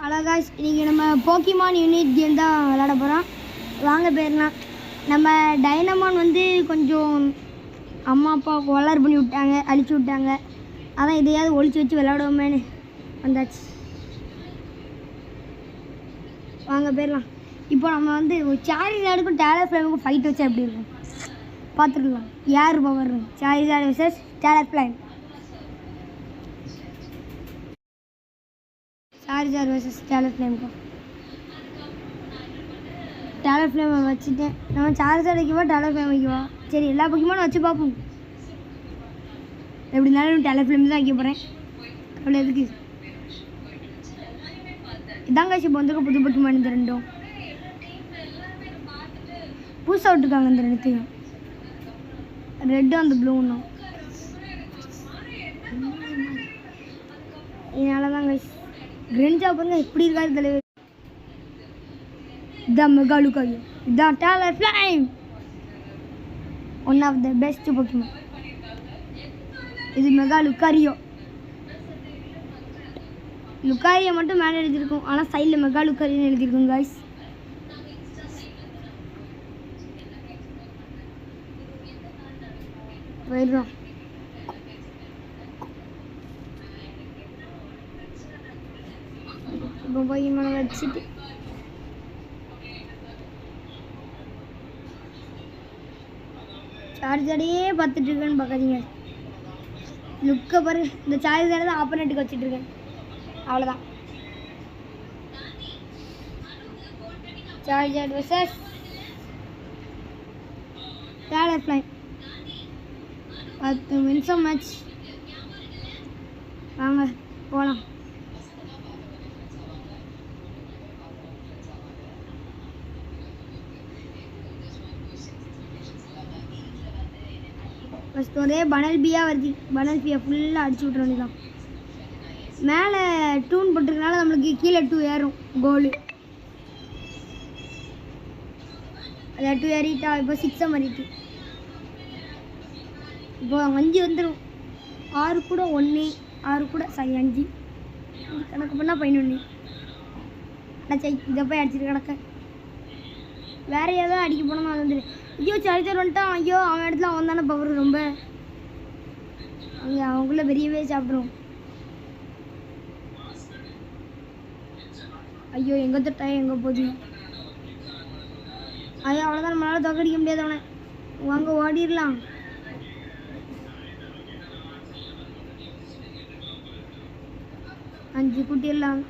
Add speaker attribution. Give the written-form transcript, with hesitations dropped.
Speaker 1: Hello guys, இன்றைக்கி நம்ம Pokemon unit game தான் விளாட போகிறோம். வாங்க போயிடலாம். நம்ம டைனமான் வந்து கொஞ்சம் அம்மா அப்பா கொலார் பண்ணி விட்டாங்க, அழிச்சு விட்டாங்க. அதான் இதையாவது ஒழிச்சு வச்சு விளாடுவோமேனு வந்தாச்சு. வாங்க போயிடலாம். இப்போ நம்ம வந்து சாரிசார்டுக்கும் டேலர் ஃப்ளைமுக்கும் ஃபைட் வச்சா எப்படி இருக்கும் பார்த்துக்கலாம். யார் power சாரிசார்டு versus Taylor ஃப்ளைம். சாரிசார்டு versus Taylor ஃப்ளேமுக்கும். Taylor ஃப்ளேமை வச்சுட்டேன். நம்ம சாரிசார்டு வைக்கவா டேலர் ஃப்ளேம் வைக்கவா? சரி, எல்லா பக்கமும் வச்சு பார்ப்போம். எப்படி இருந்தாலும் டேலர் ஃப்ளேம் தான் வைக்க போகிறேன். அவ்வளோ எதுக்கு இதாங்க இப்போ வந்துருக்க புது பக்கிமான். இந்த ரெண்டும் புதுசாக விட்டுருக்காங்க. இந்த ரெண்டுத்தையும் ரெட்டும் அந்த ப்ளூன்னும். இதனால தாங்க கிரெஞ்சா பாருங்க எப்படி இருக்காரு தலைவர். இதான் மெகா லுக்காரியோ, இதான் Talonflame, one of the best Pokemon. இது மெகா லுக்காரியோ. லுக்காரியோ மட்டும் மேலே எழுதியிருக்கும், ஆனால் சைடில் மெகா லுக்காரியோன்னு எழுதியிருக்கும் காய்ஸ். போயிடுறோம். இப்போ போக்கிமானை வச்சுட்டு சார்ஜரையே பார்த்துட்டு இருக்கேன்னு பார்க்காதீங்க. லுக்கை பாருங்க. இந்த சார்ஜரை தான் ஆப்போனட்டுக்கு வச்சுட்டு இருக்கேன். அவ்வளோதான். Charger versus Taylor ஃப்ளைம். 10 நிமிஷம் மேட்ச். வாங்க போகலாம். ஃபஸ்ட் ஒரே பனல் பியாக வருது. பனல் பியை ஃபுல்லாக அடிச்சு விட்ற வேண்டியதான். மேலே டூன் போட்டிருக்கனால நம்மளுக்கு கீழே 2 ஏறும் கோலு. அதை 2 ஏறிட்டா இப்போ 6 மாறிட்டு. இப்போ 5 வந்துடும். 6 கூட 1, 6 கூட 5 கணக்கு பண்ணால் 11. அடைச்சா இதை போய் அடிச்சுட்டு கிடக்க. வேற ஏதாவது அடிக்க போனோம்னா அது வந்துடு. ஐயோ சார்ஜர் வந்துட்டான். ஐயோ அவன் இடத்துல அவன் தானே பவர் ரொம்ப. அங்கே அவங்கள பெரியவே சாப்பிட்ருவோம். ஐயோ எங்கே தொட்டா எங்கே போகுது. ஐயோ அவ்வளோதான், நம்மளால தோக்கடிக்க முடியாது அவனை. வாங்க ஓடிடலாம். அஞ்சு கூட்டிடலாம்.